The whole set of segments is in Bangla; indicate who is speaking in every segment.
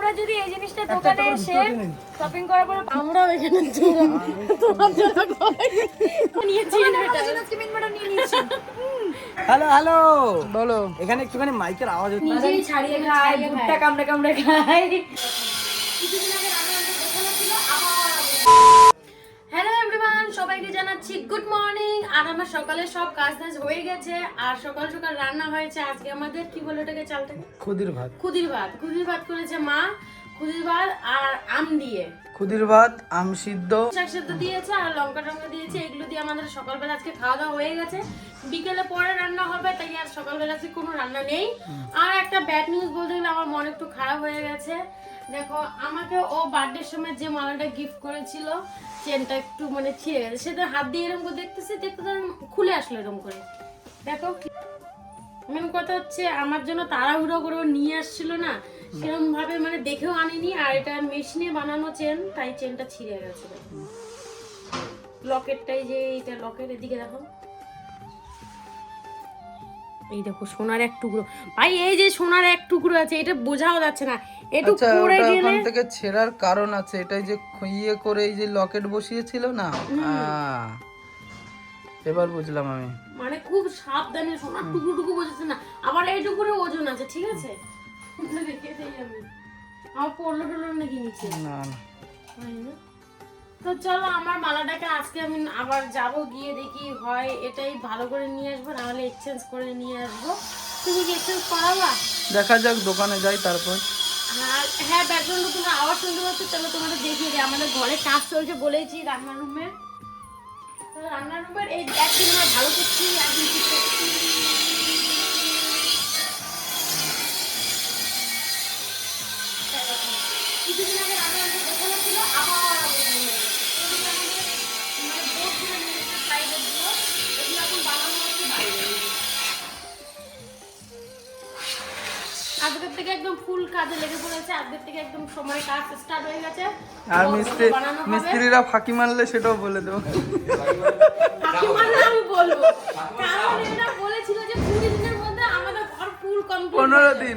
Speaker 1: আমরা যদি এই জিনিসটা দোকানে এসে শপিং করার পর আমরাও এখানে তোমার জন্য নিয়েছি
Speaker 2: হ্যালো হ্যালো বলো, এখানে একটুখানি মাইকের আওয়াজ হচ্ছে।
Speaker 1: নিজেই ছাড়িয়ে খাই, ভুট্টা কামড়ে কামড়ে খাই। হ্যালো এভরিওয়ান, সবাইকে জানাচ্ছি গুড মর্নিং। আর আমার সকালে সব কাজ টাজ হয়ে গেছে, আর সকাল সকাল রান্না হয়েছে আজকে আমাদের কি বলে ওটাকে, চালটাকে
Speaker 2: খুদির ভাত।
Speaker 1: খুদির ভাত করেছে মা। খুদির ভাত আর আম দিয়ে,
Speaker 2: খুদির ভাত, আম সিদ্ধ,
Speaker 1: শাক সিদ্ধ দিয়েছে আর লঙ্কা টঙ্কা দিয়েছে। এগুলো দিয়ে আমাদের সকালবেলা আজকে খাওয়া দাওয়া হয়ে গেছে। বিকেলে পরে রান্না হবে, তাই আর সকালবেলা আজকে কোনো রান্না নেই। আর একটা ব্যাড নিউজ বলতে গেলে আমার মন একটু খারাপ হয়ে গেছে। দেখো, আমাকে ও বার্থডের সময় যে মালাটা গিফট করেছিল, চেনটা একটু মানে ছিঁড়ে গেছে। সেটা হাত দিয়ে এরকম করে দেখতে খুলে আসলো এরকম করে। দেখো, মেন কথা হচ্ছে আমার জন্য তাড়াহুড়ো করে ও নিয়ে আসছিল না, সেরকম ভাবে মানে দেখেও আনিনি। আর এটা মেশিনে বানানো চেন, তাই চেনটা ছিঁড়ে গেছে। লকেটটাই যে এটা লকেট, এদিকে দেখো, এই দেখো সোনার এক টুকরো। ভাই এই যে সোনার এক টুকরো আছে, এটা বোঝাও যাচ্ছে না। একটু পড়ে গেলে
Speaker 2: ওখান থেকে ছেঁড়ার কারণ আছে। এটাই যে ইয়ে করে এই যে লকেট বসিয়েছিল না, এবার বুঝলাম আমি।
Speaker 1: মানে খুব সাবধানে সোনার টুকরো বোঝাচ্ছে না। আবার এইটুকুরে ওজন আছে, ঠিক আছে? দেখে দেই আমি, আমার পড়লো টলো নাকি নিচে
Speaker 2: না না।
Speaker 1: তো চলো, আমার মালাটাকে আজকে আমি আবার যাব, গিয়ে দেখি হয় এটাই ভালো করে নিয়ে আসবো, নাহলে এক্সচেঞ্জ করে নিয়ে আসবো। তুমি কি এক্সচেঞ্জ করাবা?
Speaker 2: দেখা যাক, দোকানে যাই তারপর।
Speaker 1: হ্যাঁ, ব্যাকগ্রাউন্ডে তোমরা আওয়াজ শুনতে পাচ্ছ। চলো তোমাদের দেখিয়ে দিই, আমাদের ঘরে কাজ চলছে বলেছি রান্নার রুমে। রান্নার রুমের এই একদিন আমরা ভালো করছি, একদিন ঠিক করছি। কিছুদিন আগে রান্নার রুমে গোছানো ছিল, আবার আজকের থেকে একদম ফুল কাজে লেগে পড়েছে। আজকের থেকে একদম সময় কাজ স্টার্ট হয়ে গেছে।
Speaker 2: আর মিস্ত্রিরা ফাঁকি মারলে সেটাও বলে দেবো।
Speaker 1: ফাঁকি মারলে আমি বলবো, কারণ এরা বলেছিল যে 20 দিনের মধ্যে আমাদের ঘর ফুল কমপ্লিট।
Speaker 2: 15 দিন।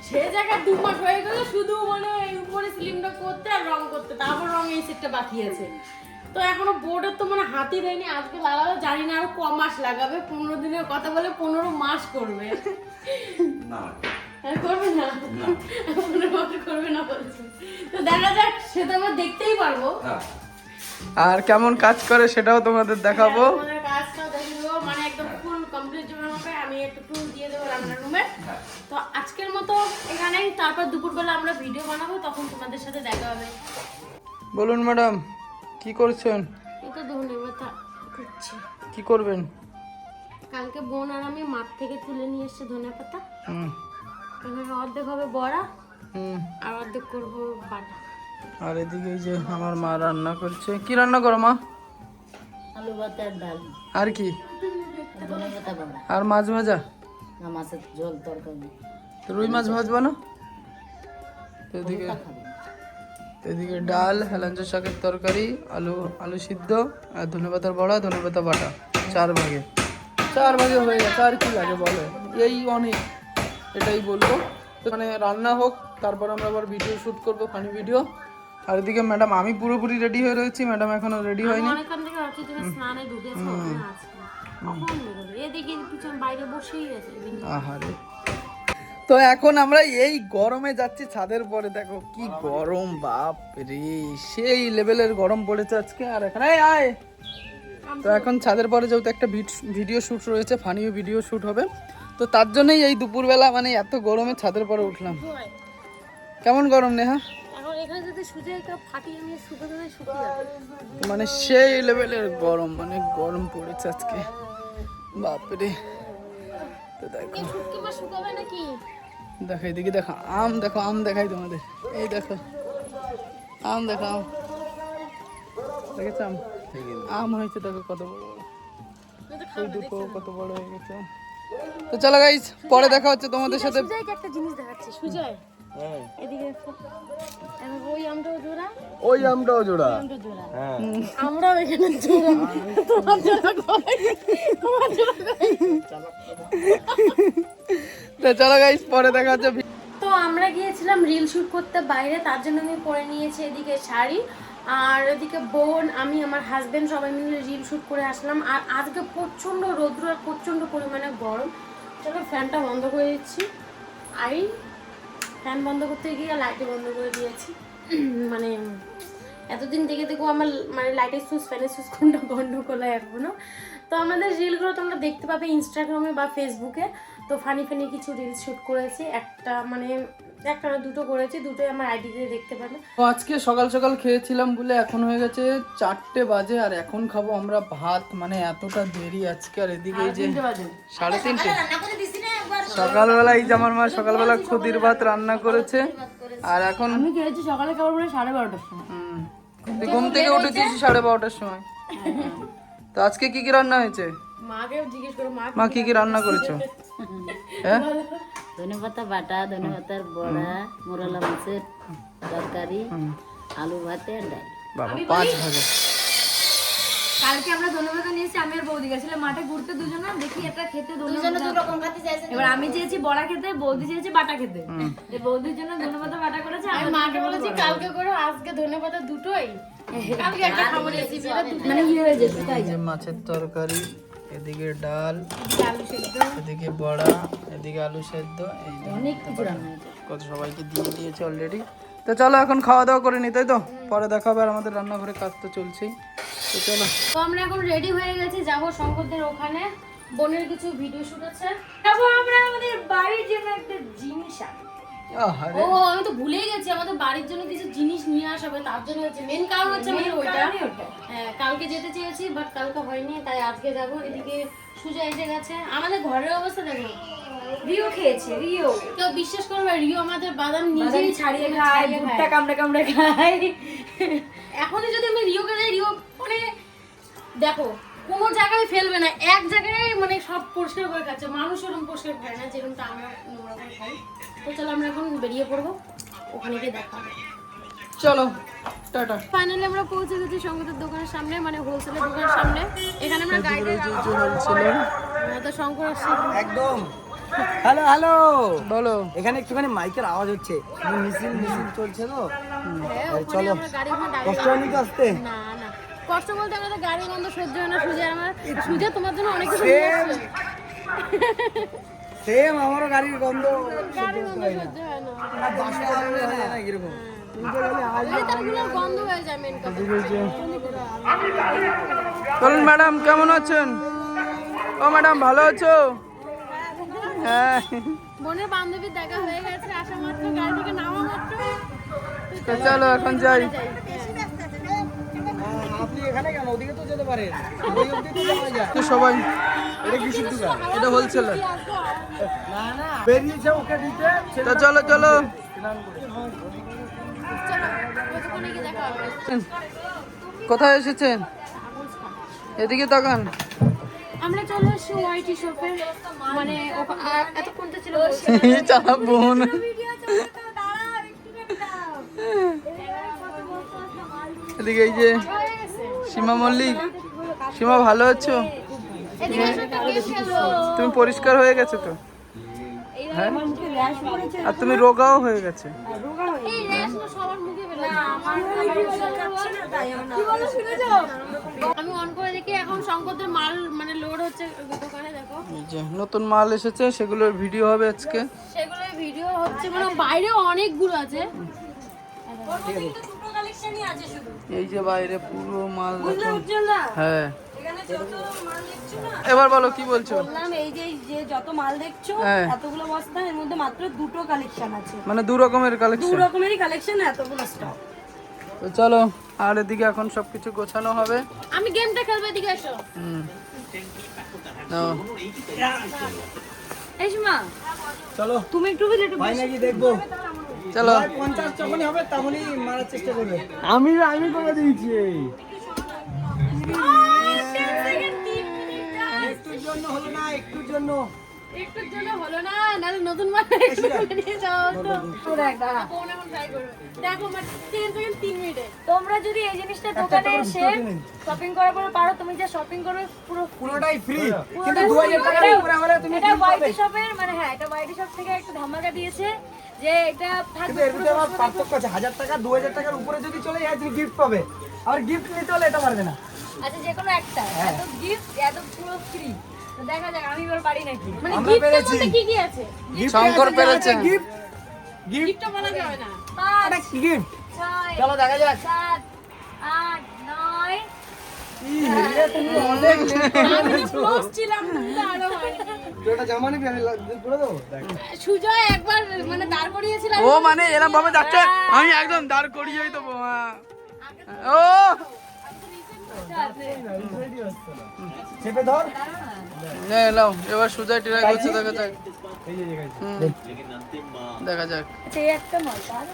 Speaker 1: সে জায়গায় 2 মাস হয়ে গেল, শুধু মানে উপরে সিলিংটা করতে আর রং করতে, তারপর রং এই সেটটা বাকি আছে। তো এখনো বোর্ডের তো মানে হাতই দেয়নি। আজকে লাগাবে, জানি না আরো কম মাস লাগাবে। 15 দিনের কথা বলে 15 মাস করবে না, করবে না, 15 মাস করবে না বলছি। তো দেখা যাক, সেটা আমরা দেখতেই পারবো।
Speaker 2: আর কেমন কাজ করে সেটাও তোমাদের দেখাবো।
Speaker 1: আমাদের কাজটা দেখাবো, মানে একদম ফুল কমপ্লিট যখন হবে আমি একটু টুল দিয়ে দেবো রান্নার রুমে। তো আজকের মতো এখানেই, তারপর দুপুরবেলা আমরা ভিডিও বানাবো, তখন তোমাদের সাথে দেখা হবে।
Speaker 2: বলুন ম্যাডাম, কি করছেন?
Speaker 1: এই তো ধন্যবাদ করছি।
Speaker 2: কি করবেন?
Speaker 1: কালকে বোন আর আমি মাঠ থেকে তুলে নিয়ে এসেছি ধনেপাতা। এখানে অর্ধেক হবে বড়া, আর অর্ধেক করবো বাটা।
Speaker 2: আর এদিকে এই যে আমার মা রান্না করছে। কি রান্না করো মা?
Speaker 3: আলু ভাত আর ডাল
Speaker 2: আর কি?
Speaker 3: ধনেপাতা বড়া
Speaker 2: আর মাছ ভাজা?
Speaker 3: না, মাছের ঝোল তরকারি।
Speaker 2: তো রুই মাছ ভাজবা না? তো এদিকে ডাল, হেলাঞ্চ শাকের তরকারি, আলু সিদ্ধ, আর ধনেপাতার বড়া, ধনেপাতা বাটা। 4 ভাগে হয়ে গেছে। আর কি লাগে বলো? এই অনেক, এটাই বলবো। তো মানে রান্না হোক, তারপর আমরা আবার ভিডিও শুট করবো, ফানি ভিডিও। আর এদিকে ম্যাডাম, আমি পুরোপুরি রেডি হয়ে রয়েছি, ম্যাডাম এখনো রেডি হয়নি।
Speaker 1: অনেকক্ষণ থেকে ভাবছি তুমি স্নানে ঢুকেছো না আজকে। কখন বেরোবে? এদিকে পিছন বাইরে বসেই আছে।
Speaker 2: আহারে। তো এখন আমরা এই গরমে যাচ্ছি ছাদের পরে। দেখো কি গরম, বাপ রে, সেই লেভেলের গরম পড়েছে আজকে। আর এখানে আয়, তো এখন ছাদের পরে যেহেতু একটা ভিডিও শ্যুট রয়েছে, ফানিও ভিডিও শ্যুট হবে, তো তার জন্যই এই দুপুরবেলা মানে এত গরমে ছাদের পরে উঠলাম। কেমন গরম নেহা?
Speaker 1: এখন এখানে যদি সুজে একটা ফাটিয়ে নিয়ে শুকিয়ে দেবে, শুকিয়ে যাবে।
Speaker 2: মানে সেই লেভেলের গরম, মানে গরম পড়েছে আজকে, বাপরে। তো দেখো,
Speaker 1: শুটকি মাছ শুকাবে নাকি?
Speaker 2: দেখো এদিকে দেখো আম, দেখো আম দেখাই তোমাদের। এই দেখো আম, দেখো আম, দেখেছ আম হয়েছে, দেখো কত বড় বড়। এই দুটো কত বড় হয়ে গেছে। তো চলো গাইস, পরে দেখা হচ্ছে তোমাদের সাথে।
Speaker 1: সুজয়কে একটা জিনিস দেখাচ্ছি। সুজয় এদিকে দেখো, ওই আমটাও জোড়া,
Speaker 2: ওই আমটাও জোড়া।
Speaker 1: আমরাও এখানে জোড়া। তোমার জোড়া কই? তো চলো গাইস, পরে দেখা হচ্ছে। তো তো আমরা গিয়েছিলাম রিল শুট করতে বাইরে, তার জন্য আমি পরে নিয়েছি এদিকে শাড়ি, আর এদিকে বোন, আমি, আমার হাজবেন্ড সবাই মিলে রিল শুট করে আসলাম। আর আজকে প্রচণ্ড রৌদ্র আর প্রচণ্ড পরিমাণে গরম। চলো ফ্যানটা বন্ধ করে দিচ্ছি। আই ফ্যান বন্ধ করতে গিয়ে লাইটে বন্ধ করে দিয়েছি। মানে এতদিন দেখে দেখো আমার মানে লাইটের সুইচ ফ্যানের সুইচ কোনটা গন্ডগোল হয় এখনো। তো আমাদের রিলগুলো তোমরা দেখতে পাবে ইনস্টাগ্রামে বা ফেসবুকে। তো ফানি ফানি কিছু রিলস শ্যুট করেছি, একটা না দুটো করেছি, দুটোই আমার আইডিতে দেখতে পাবে।
Speaker 2: তো আজকে সকাল সকাল খেয়েছিলাম বলে এখন হয়ে গেছে 4টে বাজে, আর এখন খাবো আমরা ভাত। মানে এতটা দেরি আজকে। আর এদিকে এই যে 3:30 সকালবেলা এই যে আমার মা সকালবেলা খুদির ভাত রান্না করেছে। আর এখন
Speaker 3: আমি খেয়েছি সকালে কেবল 12:30টার সময়।
Speaker 2: তুই ঘুম থেকে উঠেছিস 12:30টার সময়। তো আজকে কি কি রান্না হয়েছে?
Speaker 1: মাকেও জিজ্ঞেস করো
Speaker 2: মা কি কি রান্না করেছো? হ্যাঁ,
Speaker 3: ধনেপাতা বাটা, ধনেপাতার বড়া, মোরলা মাছের তরকারি, আলু ভাতে আর ডাল।
Speaker 2: বাবা 5 ভাজা।
Speaker 4: কালকে আমরা ধনেপাতা নিয়েছি, আমি আর বৌদি গেছিলাম মাঠে ঘুরতে দুজনে, দেখি এটা খেতে
Speaker 3: দুজনে দু রকম খেতে চাইছে।
Speaker 4: এবার আমি চেয়েছি বড়া খেতে, বৌদি চেয়েছি বাটা খেতে। এই বৌদির জন্য ধনেপাতা বাটা করেছে,
Speaker 1: আমি মাকে বলেছি কালকে করো, আজকে ধনেপাতা দুটোই। কালকে একটা খাবো রেসিপি, এটা দুটো
Speaker 4: মানে ইয়ে হয়ে যেত তাই।
Speaker 2: এই যে মাছের তরকারি, এদিকে ডাল,
Speaker 1: আলু সেদ্ধ।
Speaker 2: এদিকে বড়া, এদিকে আলু সেদ্ধ। এই যে
Speaker 3: অনেক কিছু রান্না হয়েছে।
Speaker 2: কত সবাইকে দিয়ে দিয়েছে অলরেডি। তো চলো এখন খাওয়া দাওয়া করে নি, তাই তো? পরে দেখা হবে। আর আমাদের রান্নাঘরে কাজ তো চলছেই। তো চলো।
Speaker 1: তো আমরা এখন রেডি হয়ে গেছি, যাব শঙ্করদের ওখানে। বোনের কিছু ভিডিও শুট আছে, যাবো আমরা আমাদের বাড়ির জন্য একটা জিনিস আনতে।
Speaker 2: আহারে,
Speaker 1: ও আমি তো ভুলেই গেছি, আমাদের বাড়ির জন্য কিছু জিনিস নিয়ে আসা হবে, তার জন্য হচ্ছে মেন কারণ হচ্ছে আমাদের ওইটা। হ্যাঁ, কালকে যেতে চেয়েছি বাট কালকে হয়নি, তাই আজকে যাব। এদিকে সুজা এসে গেছে। আমাদের ঘরের অবস্থা দেখো,
Speaker 4: রিও খেয়েছে, রিও
Speaker 1: কেউ বিশ্বাস করবে রিও আমাদের বাদাম নিজেই
Speaker 4: ছাড়িয়ে খায়, ভুট্টা কামড়ে কামড়ে খায়।
Speaker 1: এখনই যদি আমি রিওকে যাই, রিও মানে দেখো কোনো জায়গায় ফেলবে না, এক জায়গায় মানে সব পরিষ্কার করে খাচ্ছে। মানুষ ওরকম পরিষ্কার করে না যেরকমটা আমরা নোংরা করে খাই। তো চলো আমরা এখন বেরিয়ে পড়বো, ওখানে গিয়ে দেখা হবে।
Speaker 2: চলো টাটা।
Speaker 1: ফাইনালি আমরা পৌঁছে গেছি শঙ্করের দোকানের সামনে, মানে হোলসেলের দোকানের সামনে। এখানে আমরা গাড়িতে তো শঙ্কর আসছে
Speaker 5: একদম। হ্যালো হ্যালো,
Speaker 2: বলো।
Speaker 5: এখানে একটুখানি মাইকের আওয়াজ হচ্ছে, মিছিল মিছিল চলছে তো।
Speaker 1: হ্যাঁ, ওখানে
Speaker 5: চলো।
Speaker 1: আমরা গাড়ি ওখানে দাঁড়িয়ে
Speaker 5: কষ্ট হয়নি তো আসতে?
Speaker 1: না না, কষ্ট বলতে আমরা তো গাড়ি গন্ধ সহ্য হয় না। সুজে আমার সুজে তোমার জন্য অনেক কিছু নিয়ে আসছে।
Speaker 5: সেম আমারও গাড়ির গন্ধ
Speaker 1: গাড়ি গন্ধ সহ্য হয় না,
Speaker 5: আর বাসটা হয় না এরকম।
Speaker 1: লেদারগুলোর গন্ধ হয়ে যায় মেন কথা।
Speaker 2: বলুন ম্যাডাম কেমন আছেন? ও ম্যাডাম ভালো আছো? হ্যাঁ।
Speaker 1: বোনের বান্ধবীর দেখা হয়ে গেছে, আসা মাত্র গাড়ি থেকে নামা মাত্র।
Speaker 2: তো চলো এখন যাই।
Speaker 5: আপনি এখানে কেন? ওদিকে তো যেতে পারেন, ওই অবধি তো যাওয়া যায়।
Speaker 2: তো সবাই,
Speaker 5: এটা কিসের দোকান?
Speaker 2: এটা হোলসেলার।
Speaker 5: না না, বেরিয়েছে ওকে দিতে।
Speaker 2: তো চলো চলো।
Speaker 1: ওখানে গিয়ে দেখা হবে।
Speaker 2: কোথায় এসেছেন? এদিকে তাকান।
Speaker 1: আমরা চলে এসেছি ওয়াইটি শপে, মানে এতক্ষণ তো ছিল
Speaker 2: চালা বোন। এদিকে এই যে সীমা মল্লিক। সীমা ভালো আছো? তুমি পরিষ্কার হয়ে গেছো তো? হ্যাঁ, আর তুমি রোগাও হয়ে গেছে।
Speaker 1: এই রেশ না সবার মুখে বেরোয়। আমি অন করে দেখি এখন শঙ্করদের মাল মানে লোড হচ্ছে দোকানে, দেখো
Speaker 2: এই যে নতুন মাল এসেছে, সেগুলোর ভিডিও হবে আজকে।
Speaker 1: সেগুলোর ভিডিও হচ্ছে, মানে বাইরে অনেকগুলো আছে।
Speaker 2: এই যে বাইরে পুরো মাল দেখো। হ্যাঁ, এবার বলো কি বলছো?
Speaker 4: বললাম এই যে যত মাল দেখছো
Speaker 2: হ্যাঁ।
Speaker 4: এতগুলো বস্তা, এর মধ্যে মাত্র দুটো কালেকশন আছে,
Speaker 2: মানে দু রকমের
Speaker 4: দু
Speaker 2: কালেকশন।
Speaker 4: রকমেরই কালেকশন, এতগুলো স্টক।
Speaker 2: তো চলো, আর এদিকে এখন সবকিছু গোছানো হবে।
Speaker 1: আমি গেমটা খেলবো, এদিকে এসো।
Speaker 2: নাও।
Speaker 4: এই সুমা,
Speaker 5: চলো
Speaker 4: তুমি একটু একটু
Speaker 5: ভাই নাকি দেখবো।
Speaker 2: চলো।
Speaker 5: 50 যখনই হবে তখনই মারার চেষ্টা করবে। আমি করে দিয়েছি। একটুর জন্য হলো না, একটুর জন্য।
Speaker 1: একটুর জন্য হলো না, নাহলে নতুন মাল নিয়ে যাওয়া হতো। ফোন এখন ট্রাই করবে, দেখো মানে 3 সেকেন্ড 3 মিনিটে।
Speaker 4: তোমরা যদি এই জিনিসটা দোকানে এসে শপিং করার পরে পারো, তুমি যা শপিং করবে
Speaker 5: পুরোটাই ফ্রি, কিন্তু 2000 টাকার উপরে হলে তুমি
Speaker 4: এটা ওয়াইটি শপের, মানে হ্যাঁ এটা ওয়াইটি শপ থেকে একটা ধামাকা দিয়েছে। যে এটা
Speaker 5: কিন্তু
Speaker 4: থাকবে
Speaker 5: এর ভিতরে আবার পার্থক্য আছে, 1000 টাকা 2000 টাকার উপরে যদি চলে যায় তুমি গিফট পাবে, আর গিফট নিতে হলে এটা পারবে না।
Speaker 4: আচ্ছা যে কোনো একটা এত গিফট এত পুরো ফ্রি, তো দেখা যাক আমি এবার পারি নাকি।
Speaker 1: মানে
Speaker 5: আমরা
Speaker 1: গিফটের
Speaker 5: পেরেছি।
Speaker 1: মধ্যে কি কি আছে?
Speaker 2: শঙ্কর পেরেছে।
Speaker 5: গিফট গিফট
Speaker 1: গিফটটা বলা যাবে না।
Speaker 4: 5
Speaker 5: এটা কি গিফট?
Speaker 4: 6
Speaker 5: চলো দেখা যাক।
Speaker 4: 7 8 9
Speaker 5: ইয়ে, তুমি অনেক
Speaker 1: আমি ক্লোজ ছিলাম কিন্তু আরো হয়নি।
Speaker 5: তো এটা জামা নিবি, আমি করে দেবো। দেখ
Speaker 1: সুজয় একবার মানে দাঁড় করিয়েছিলাম।
Speaker 2: ও মানে এরকম ভাবে যাচ্ছে, আমি একদম দাঁড় করিয়েই দেবো। ও
Speaker 5: চেপে ধর।
Speaker 2: এলাম, এবার সুজয় ট্রাই করছে, দেখা যাক।
Speaker 5: এই যে গাইস,
Speaker 2: দেখা যাক।
Speaker 4: আচ্ছা এই একটা মাল পার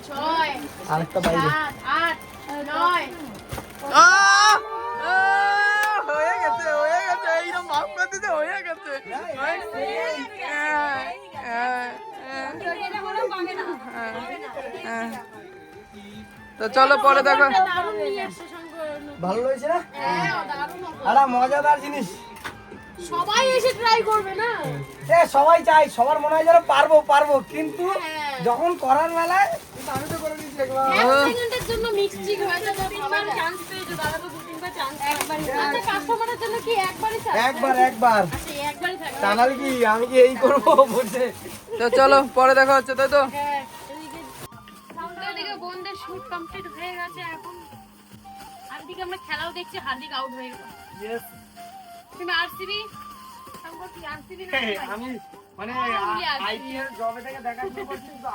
Speaker 1: 6
Speaker 5: আরেকটা বাইরে।
Speaker 1: 7 8 9
Speaker 2: আহ! আহ! হয়ে গেছে, হয়ে গেছে, এইরকম ভাব করতেছে, হয়ে গেছে।
Speaker 4: এটা বলেও পাবে না।
Speaker 2: তো চলো পরে দেখো।
Speaker 1: দারুণ নিয়ে এসছে শঙ্কর।
Speaker 5: ভালো হয়েছে না?
Speaker 1: হ্যাঁ দারুণ হবে।
Speaker 5: আরে মজাদার জিনিস।
Speaker 1: সবাই এসে ট্রাই করবে না।
Speaker 5: এ সবাই চাই, সবার মনে হয় যেন পারবো পারবো, কিন্তু
Speaker 1: হ্যাঁ।
Speaker 5: যখন করার বেলায় কিন্তু আমি তো করে দিচ্ছি একবার।
Speaker 1: এক সেকেন্ডের জন্য মিক্সচিক হয়তো তিনবার চান্স পেয়েছো, দাদা তো দু তিনবার চান্স একবারই। আচ্ছা কাস্টমারের জন্য কি একবারই চান্স?
Speaker 5: একবার একবার
Speaker 1: আচ্ছা একবারই থাকে।
Speaker 5: তা নাহলে কি আমি কি এই করবো বলছে।
Speaker 2: তো চলো পরে দেখা হচ্ছে, তাই তো?
Speaker 1: হ্যাঁ এদিকে বোনদের শুট কমপ্লিট হয়ে গেছে, এখন হার্দিক আমরা খেলাও দেখছি, হার্দিক আউট হয়ে গেল। তুমি আরসিবি শঙ্কর কি আরসিবি না ভাই?
Speaker 5: আমি মানে আইপিএল জবে থেকে দেখা শুরু করছি, কিন্তু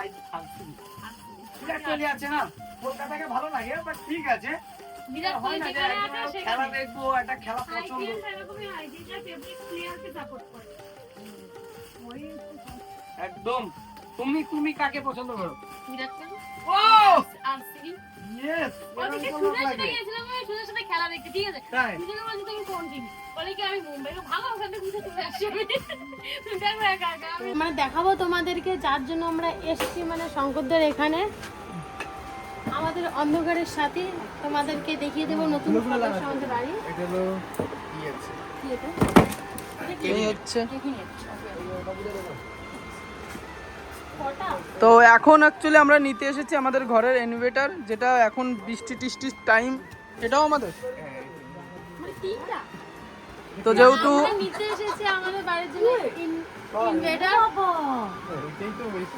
Speaker 5: বিরাট কোহলি আছে না, কলকাতাকে ভালো লাগে, বাট ঠিক আছে।
Speaker 1: বিরাট কোহলি
Speaker 5: হয় না যে
Speaker 1: যেখানে
Speaker 5: একবার
Speaker 1: আছে
Speaker 5: খেলা
Speaker 1: সেখানে
Speaker 5: দেখবো, একটা খেলা পছন্দ।
Speaker 1: আইপিএল এরকমই হয়, যেটা ফেভারিট প্লেয়ারকে সাপোর্ট করে।
Speaker 5: একদম। তুমি কাকে পছন্দ করো?
Speaker 1: বিরাট কোহলি
Speaker 5: ও
Speaker 1: আরসিবি।
Speaker 5: ইয়েস,
Speaker 1: ওদিকে সুজয়ের সাথে গেছিলাম, আমি সুজয়ের সাথে খেলা দেখতে, ঠিক আছে?
Speaker 5: তাই?
Speaker 1: সুজয়কে বলছি তুমি কোন টিম? বলে কি আমি মুম্বাই। ভালো, ওখান থেকে বুঝে চলে আসছি আমি। দেখো একা একা মানে দেখাবো তোমাদেরকে যার জন্য আমরা এসেছি, মানে শঙ্করদের এখানে আমাদের অন্ধকারের সাথে তোমাদেরকে দেখিয়ে দেবো নতুন সদস্য আমাদের বাড়ি।
Speaker 2: এটা হলো
Speaker 1: কি এটা?
Speaker 2: এই হচ্ছে।
Speaker 1: কটা?
Speaker 2: তো এখন অ্যাকচুয়ালি আমরা নিতে এসেছি আমাদের ঘরের ইনভার্টার, যেটা এখন বৃষ্টি টিষ্টির টাইম, এটাও আমাদের।
Speaker 1: মানে তিনটা?
Speaker 2: তো যেহেতু
Speaker 1: আমরা নিতে এসেছি আমাদের বাড়ির জন্য ইনভার্টার।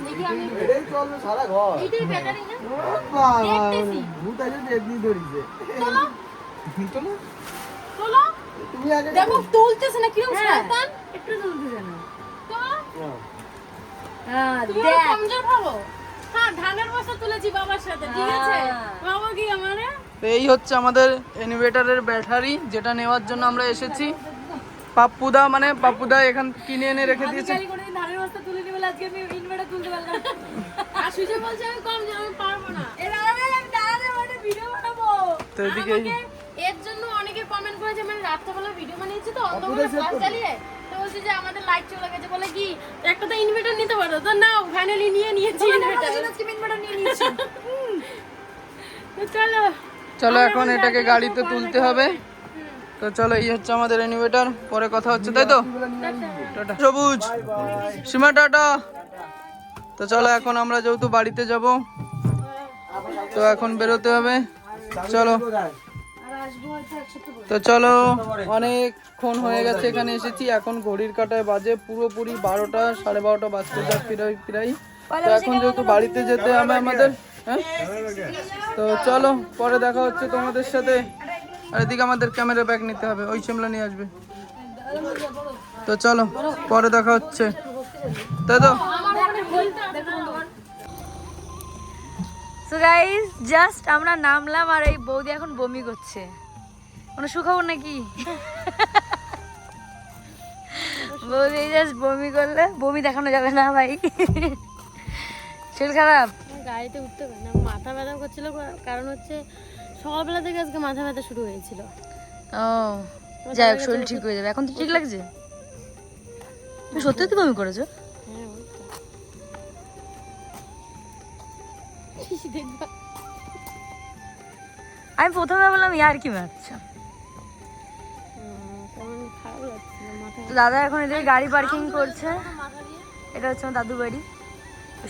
Speaker 1: দেখি আমি
Speaker 5: এটাই চলবে সারা ঘর।
Speaker 1: এইটাই ব্যাটারি না?
Speaker 5: বাবা,
Speaker 1: দেখতেছি।
Speaker 5: ভূত আছে বেদনি ধরিছে।
Speaker 1: তোলো,
Speaker 5: চলো,
Speaker 1: তোলো।
Speaker 5: তুমি আগে
Speaker 1: দেখো তুলতেছে না, কিরকম শয়তান।
Speaker 4: একটু তুলতে জানো।
Speaker 1: তো
Speaker 4: হ্যাঁ
Speaker 1: তুমি
Speaker 4: দেখ
Speaker 1: কমজোর ভাবো। হ্যাঁ ধানের বস্তা তুলেছি বাবার সাথে, ঠিক আছে? বাবা কি আমারে
Speaker 2: তো এই হচ্ছে আমাদের ইনভার্টারের ব্যাটারি, যেটা নেওয়ার জন্য আমরা এসেছি। পাপ্পুদা মানে পাপ্পুদা এখান কিনে এনে রেখে দিয়েছে।
Speaker 4: গাড়ি করে ধানের বস্তা তুলে নিয়ে বলে আজকে আমি ইনভার্টার তুলতে পারলাম।
Speaker 1: আর সুজয় বলছে আমি কমজোর, আমি পারবো না।
Speaker 4: এর আগে আমি দাঁড়াতে মানে ভিডিও বানাবো।
Speaker 2: তো এদিকে
Speaker 1: আমাকে এর জন্য অনেকে কমেন্ট করেছে, মানে রাত্রেবেলা ভিডিও বানিয়েছি তো অন্ধকারে ফ্ল্যাশ চালিয়ে, তো বলছে যে আমাদের লাইট চলে গেছে, বলে কি একটা তো ইনভার্টার নিতে পারো, তো নাও ফাইনালি নিয়েছি ইনভার্টার।
Speaker 4: আজকে ইনভার্টার নিয়ে নিয়েছি।
Speaker 1: তো চলো
Speaker 2: চলো এখন এটাকে গাড়িতে তুলতে হবে। তো চলো এই হচ্ছে আমাদের ইনভার্টার, পরে কথা হচ্ছে, তাই তো? টাটা সবুজ, সীমা টাটা। তো চলো এখন আমরা যেহেতু বাড়িতে যাব, তো এখন বেরোতে হবে। চলো তো চলো, অনেকক্ষণ হয়ে গেছে এখানে এসেছি, এখন ঘড়ির কাঁটায় বাজে পুরোপুরি 12টা 12:30 বাজতে যা প্রায়। তো এখন যেহেতু বাড়িতে যেতে হবে আমাদের, হ্যাঁ, তো চলো পরে দেখা হচ্ছে তোমাদের সাথে। আর এদিকে আমাদের ক্যামেরা ব্যাগ নিতে হবে, ওই শিমলা নিয়ে আসবে। তো চলো পরে দেখা হচ্ছে, তাই তো?
Speaker 4: সো গাইস জাস্ট আমরা নামলাম আর এই বৌদি এখন বমি করছে। কোনো সুখবর নাকি? বৌদি জাস্ট বমি করলে, বমি দেখানো যাবে না ভাই, শরীর খারাপ।
Speaker 1: গাড়িতে উঠতে পারি না, মাথা ব্যথা করছিল, কারণ হচ্ছে সকালবেলা থেকে আজকে মাথা ব্যথা শুরু হয়েছিল।
Speaker 4: ও যাই হোক, শরীর ঠিক হয়ে যাবে। এখন তো ঠিক লাগছে? তুমি সত্যি তো বমি করেছো?
Speaker 1: হ্যাঁ
Speaker 4: আমি প্রথমে বললাম ইয়ার কি মারছো।
Speaker 1: তেমন খারাপ লাগছিল মাথা।
Speaker 4: তো দাদা এখন এদের গাড়ি পার্কিং করছে। এটা হচ্ছে আমার দাদু বাড়ি।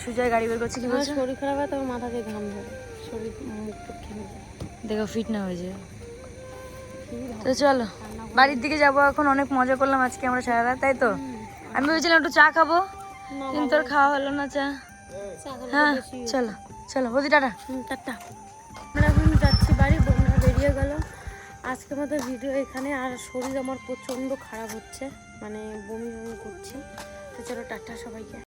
Speaker 4: সুজয় গাড়ি বের করছে, কি
Speaker 1: আমার
Speaker 4: বলছো?
Speaker 1: শরীর খারাপ হয় তখন মাথা দিয়ে ঘাম ধরে, শরীর মুখ টুক ঘেমে যায়।
Speaker 4: দেখো ফিট না হয়ে যায়। তো চলো বাড়ির দিকে যাবো এখন। অনেক মজা করলাম আজকে আমরা সারা রাত, তাই তো? আমি ভেবেছিলাম একটু চা খাবো, কিন্তু আর খাওয়া হলো না চা। হ্যাঁ চলো চলো বৌদি, টাটা।
Speaker 1: টাটা। আমরা এখন যাচ্ছি বাড়ি, বন্ধুরা বেরিয়ে গেল। আজকের মতো ভিডিও এখানে। আর শরীর আমার প্রচণ্ড খারাপ হচ্ছে, মানে বমি বমি করছে। তো চলো টাটা সবাইকে।